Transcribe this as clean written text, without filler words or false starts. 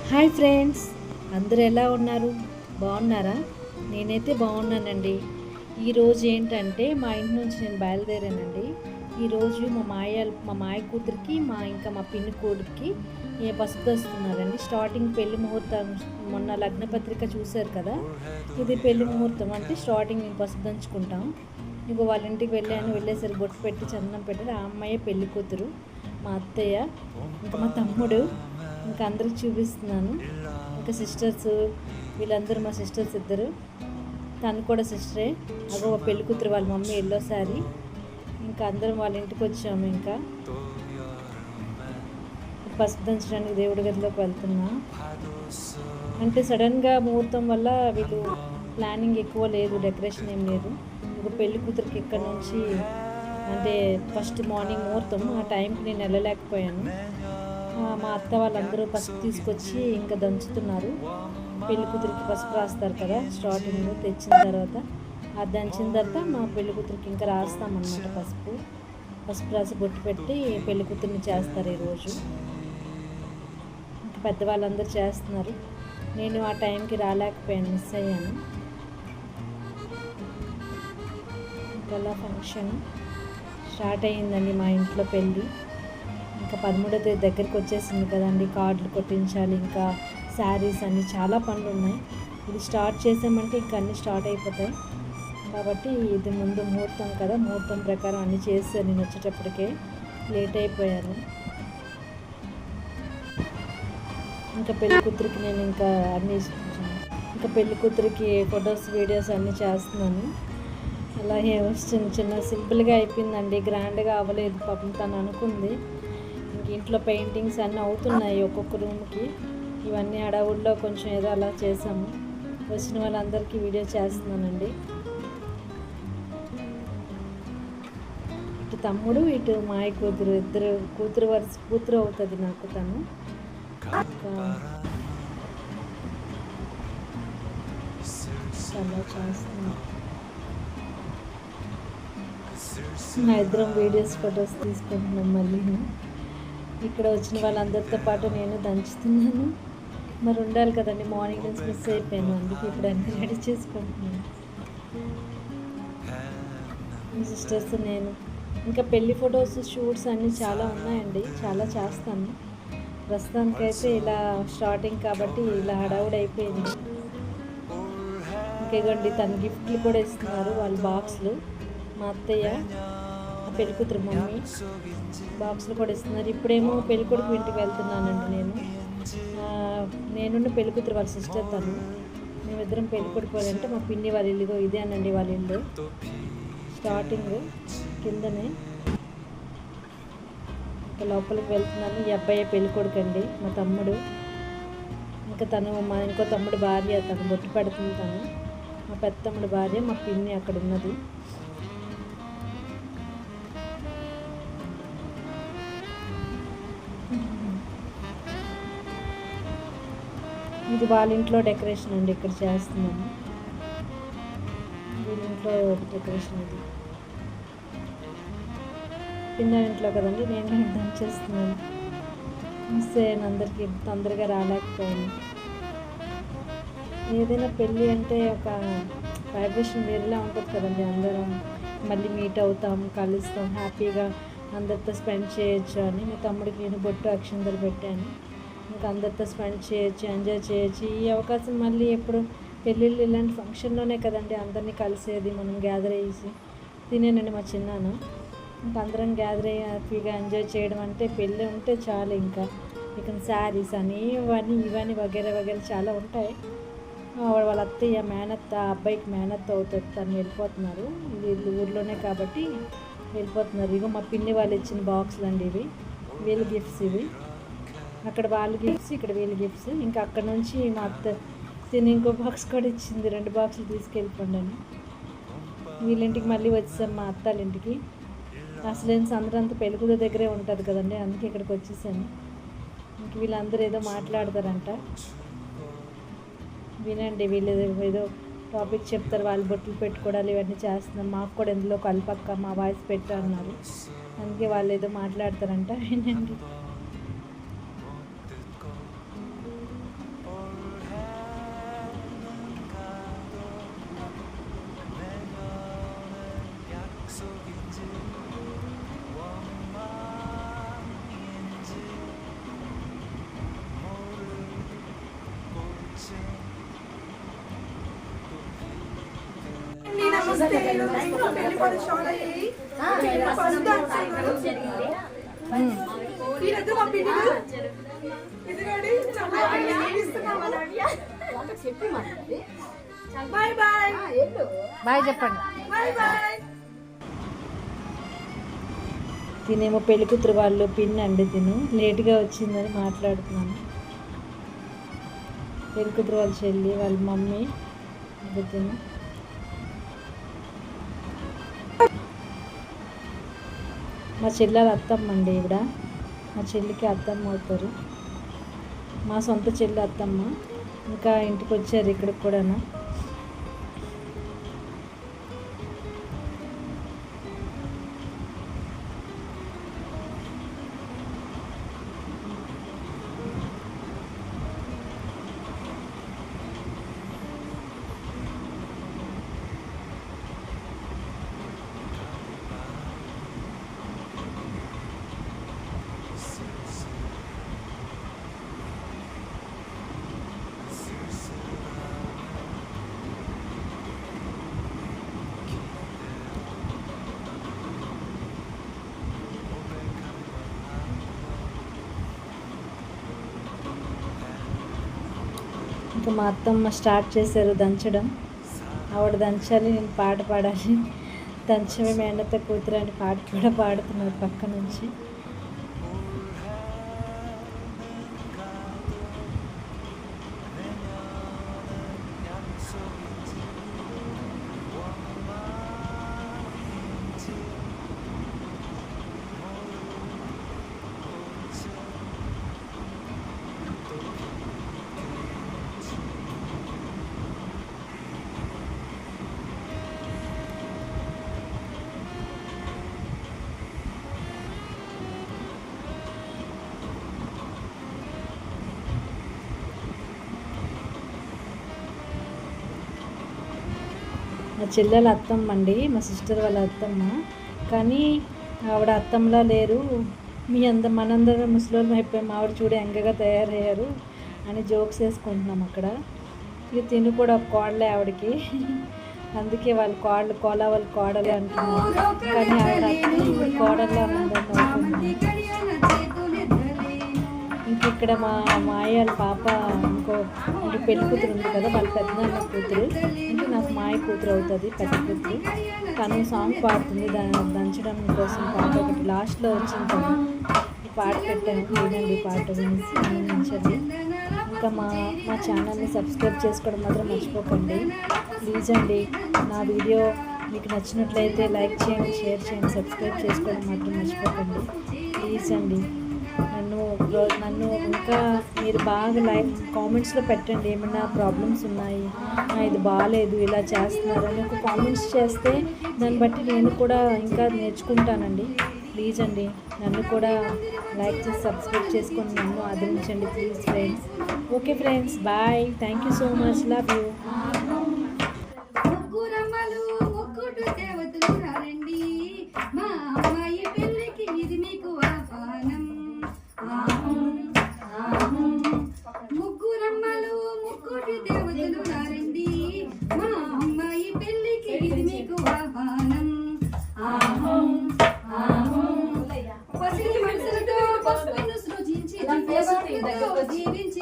Hi friends, అందరూ ఎలా ఉన్నారు? బాగున్నారా? నేనైతే బాగున్నానండి. ఈరోజు ఏంటంటే మా ఇంటి నుంచి నేను బయలుదేరానండి. ఈరోజు మా మాయ కూతురికి మా పిన్ని కొడుక్కి పసుపు దస్తున్నారండి. స్టార్టింగ్ పెళ్లి ముహూర్తం, మొన్న లగ్నపత్రిక చూశారు కదా, ఇది పెళ్లి ముహూర్తం అంటే స్టార్టింగ్ మేము పసుపు దంచుకుంటాం. ఇంకో వాళ్ళ ఇంటికి వెళ్ళేసరికి బొట్టు పెట్టి చందనం పెట్టారు. ఆ అమ్మాయి పెళ్లి కూతురు, మా అత్తయ్య, ఇంకా మా తమ్ముడు, ఇంకా అందరికి చూపిస్తున్నాను. ఇంకా సిస్టర్స్, వీళ్ళందరూ మా సిస్టర్స్ ఇద్దరు, తను కూడా సిస్టరే. అగో పెళ్లి కూతురు వాళ్ళ మమ్మీ ఎల్లో శారీ. ఇంకా అందరం వాళ్ళ ఇంటికి వచ్చాము. ఇంకా పసుపు దంచడానికి దేవుడి గదిలోకి వెళ్తున్నా. అంటే సడన్గా ముహూర్తం వల్ల వీళ్ళు ప్లానింగ్ ఎక్కువ లేదు, డెకరేషన్ ఏం లేదు. ఇంక పెళ్లి కూతురికి ఇక్కడ నుంచి అంటే ఫస్ట్ మార్నింగ్ ముహూర్తం, ఆ టైంకి నేను వెళ్ళలేకపోయాను. మా అత్త వాళ్ళందరూ పసుపు తీసుకొచ్చి ఇంకా దంచుతున్నారు. పెళ్లి కూతురికి పసుపు రాస్తారు కదా స్టార్టింగ్, తెచ్చిన తర్వాత అది దంచిన తర్వాత మా పెళ్లి కూతురికి ఇంకా రాస్తామన్నమాట. పసుపు రాసి బొట్టు పెట్టి పెళ్లి కూతురిని చేస్తారు ఈరోజు. ఇంకా పెద్దవాళ్ళందరూ చేస్తున్నారు. నేను ఆ టైంకి రాలేకపోయాను, మిస్ అయ్యాను. ఇంకా ఫంక్షన్ స్టార్ట్ అయ్యిందండి మా ఇంట్లో పెళ్ళి. ఇంకా 13వ తేదీ దగ్గరికి వచ్చేసింది కదండి, కార్డులు కొట్టించాలి, ఇంకా శారీస్ అన్నీ చాలా పనులు ఉన్నాయి. ఇది స్టార్ట్ చేసామంటే ఇంకా అన్నీ స్టార్ట్ అయిపోతాయి. కాబట్టి ఇది ముందు ముహూర్తం కదా, ముహూర్తం ప్రకారం అన్నీ చేశాను. నేను వచ్చేటప్పటికే లేట్ అయిపోయాను. ఇంకా పెళ్లి కూతురికి నేను ఇంకా పెళ్లి కూతురికి ఫొటోస్, వీడియోస్ అన్నీ చేస్తున్నాను. అలాగే చిన్న సింపుల్గా అయిపోయిందండి, గ్రాండ్గా అవ్వలేదు. పాపం తను అనుకుంది. ఇంట్లో పెయింటింగ్స్ అన్నీ అవుతున్నాయి ఒక్కొక్క రూమ్కి. ఇవన్నీ హడావుల్లో కొంచెం ఏదో అలా చేసాము. వచ్చిన వాళ్ళందరికీ వీడియో చేస్తున్నానండి. ఇటు తమ్ముడు, ఇటు మాయ కూతురు, ఇద్దరు కూతురు అవుతుంది నాకు తను. చాలా చేస్తున్నాను. మా ఇద్దరం వీడియోస్, ఫొటోస్ తీసుకుంటున్నాం. మళ్ళీ ఇక్కడ వచ్చిన వాళ్ళందరితో పాటు నేను దంచుతున్నాను. మరి ఉండాలి కదండి, మార్నింగ్ నుంచి మిస్ అయిపోయాను. అందుకే ఇప్పుడు అన్నీ రెడీ చేసుకుంటున్నాను. మీ సిస్టర్స్, నేను ఇంకా పెళ్లి ఫొటోస్, షూట్స్ అన్నీ చాలా ఉన్నాయండి, చాలా చేస్తాను. ప్రస్తుతానికైతే ఇలా స్టార్టింగ్ కాబట్టి ఇలా హడావుడి అయిపోయింది. ఇంకేగండి తన గిఫ్ట్లు కూడా ఇస్తున్నారు వాళ్ళు, బాక్స్లు. మా అత్తయ్య, పెళ్ళికూతురు మమ్మీ బాక్స్లు కూడా ఇస్తున్నారు. ఇప్పుడేమో పెళ్ళికొడుకు ఇంటికి వెళ్తున్నానండి. నేను పెళ్ళికూతురు వాళ్ళ సిస్టర్, తను. మేమిద్దరం పెళ్ళికొడుకు వాళ్ళంటే మా పిన్ని వాళ్ళ ఇల్లు ఇదే అనండి, వాళ్ళ ఇల్లు స్టార్టింగ్ కిందనే. ఇంకా లోపలికి వెళ్తున్నాను. ఈ అబ్బాయి పెళ్ళికొడుకు అండి, మా తమ్ముడు. ఇంకా తను మా ఇంకో తమ్ముడు భార్య, తను బొట్టు పెడుతుంది. తను మా పెద్ద తమ్ముడు భార్య, మా పిన్ని అక్కడ ఉన్నది. ఇది వాళ్ళ ఇంట్లో డెకరేషన్ అండి, ఇక్కడ చేస్తున్నాము. వీళ్ళ ఇంట్లో డెకరేషన్ ఇది, పిన్న ఇంట్లో కదండి. నేను దంచేస్తున్నాను. మిస్ అయ్యాను, అందరికీ తొందరగా రాలేకపోయాను. ఏదైనా పెళ్ళి అంటే ఒక వైబ్రేషన్ వేరేలా ఉంటుంది కదండి. అందరం మళ్ళీ మీట్ అవుతాం, కలుస్తాం, హ్యాపీగా అందరితో స్పెండ్ చేయొచ్చు అని మా తమ్ముడికి నేను బొట్టు, అక్షంతలు పెట్టాను. ఇంకా అందరితో స్పెండ్ చేయొచ్చు, ఎంజాయ్ చేయొచ్చు. ఈ అవకాశం మళ్ళీ ఎప్పుడు పెళ్ళిళ్ళు ఇలాంటి ఫంక్షన్లోనే కదండి అందరినీ కలిసేది, మనం గ్యాదర్ అయ్యేసి. తినేనండి మా చిన్నాన్న. ఇంకా అందరం గ్యాదర్ అయ్యి హ్యాపీగా ఎంజాయ్ చేయడం అంటే పెళ్ళి ఉంటే చాలు. ఇంకా శారీస్ అని ఇవన్నీ వగేరా చాలా ఉంటాయి. వాళ్ళ అత్తయ్య మేనత్త, అబ్బాయికి మేనత్త అవుతుంది, తను వెళ్ళిపోతున్నారు. వీళ్ళు ఊర్లోనే కాబట్టి వెళ్ళిపోతున్నారు. ఇగో మా పిన్ని వాళ్ళు ఇచ్చిన బాక్సులు అండి ఇవి, వీళ్ళు గిఫ్ట్స్ ఇవి. అక్కడ వాళ్ళు గిఫ్ట్స్, ఇక్కడ వీళ్ళు గిఫ్ట్స్. ఇంకా అక్కడ నుంచి మా అత్త తిని ఇంకో బాక్స్ కూడా ఇచ్చింది, 2 బాక్సులు తీసుకెళ్ళిపోండి అని. వీళ్ళింటికి మళ్ళీ వచ్చేసాం, మా అత్తాళ్ళ ఇంటికి. అసలేం సందరంతా పెళ్ళికూతురు దగ్గరే ఉంటుంది కదండి, అందుకే ఇక్కడికి వచ్చేసాను. ఇంక వీళ్ళందరూ ఏదో మాట్లాడతారంట, వినండి. వీళ్ళు ఏదో టాపిక్ చెప్తారు, వాళ్ళు బొట్లు పెట్టుకోవడాలు ఇవన్నీ చేస్తున్నాం. మాకు కూడా ఎందులో కలపక్క, మా వాయిస్ పెట్టు అన్నారు. అందుకే వాళ్ళు ఏదో మాట్లాడతారంట, వినండి. బాయ్ చెప్పండి. తినేమో పెళ్లి కూతురు వాళ్ళు పిన్ అండి, తిను లేట్గా వచ్చిందని మాట్లాడుతున్నాను. పెళ్లి కూతురు వాళ్ళ చెల్లి వాళ్ళ మమ్మీ తిను. మా చెల్లెలు అత్తమ్మ అండి ఈవిడ, మా చెల్లికి అత్తమ్మ అవుతారు. మా సొంత చెల్లి అత్తమ్మ. ఇంకా ఇంటికి వచ్చారు ఇక్కడికి కూడా. ఇంకా మా అత్తమ్మ స్టార్ట్ చేశారు దంచడం. ఆవిడ దంచాలి, నేను పాట పాడాలి. దంచమే మేనత్త కూతురు అని పాట కూడా పాడుతున్నారు పక్క నుంచి. మా చెల్లెల అత్తమ్మ అండి, మా సిస్టర్ వాళ్ళ అత్తమ్మ. కానీ ఆవిడ అత్తమ్మలా లేరు. మనందరం ముసలోళ్ళం అయిపోయాం, ఆవిడ చూడే యంగగా తయారయ్యారు అని జోక్స్ వేసుకుంటున్నాం అక్కడ. ఇక తిను కూడా ఒక కోడలే ఆవిడకి, అందుకే వాళ్ళ కోడలు వాళ్ళ కోడలే అంటున్నారు. కానీ ఆవిడ కోడల్లా ఉందని. ఇంక ఇక్కడ మా మాయ పాప ఇంకో పెళ్లి కూతురు ఉంది కదా, వాళ్ళ పెద్దనాన్న కూతురు. ఇంకా నాకు మాయ కూతురు అవుతుంది, పెద్ద కూతురు. తను సాంగ్ పాడుతుంది దంచడం కోసం. పాట ఒకటి లాస్ట్లో వచ్చింది కదా, ఈ పాట పెట్టాను, వినండి పాట వినేసి ఆనందించండి. ఇంకా మా ఛానల్ని సబ్స్క్రైబ్ చేసుకోవడం మాత్రం మర్చిపోకండి ప్లీజ్ అండి. నా వీడియో మీకు నచ్చినట్లయితే లైక్ చేయండి, షేర్ చేయండి, సబ్స్క్రైబ్ చేసుకోవడం మాత్రం మర్చిపోకండి ప్లీజ్ అండి. నన్ను ఇంకా మీరు బాగా కామెంట్స్లో పెట్టండి, ఏమైనా ప్రాబ్లమ్స్ ఉన్నాయి, ఇది బాగాలేదు, ఇలా చేస్తున్నారు అని ఒక కామెంట్స్ చేస్తే దాన్ని బట్టి నేను కూడా ఇంకా నేర్చుకుంటానండి. ప్లీజ్ అండి, నన్ను కూడా లైక్ చేసి సబ్స్క్రైబ్ చేసుకొని నన్ను ఆదరించండి please friends. Okay friends, bye, thank you so much, love you. జీవించి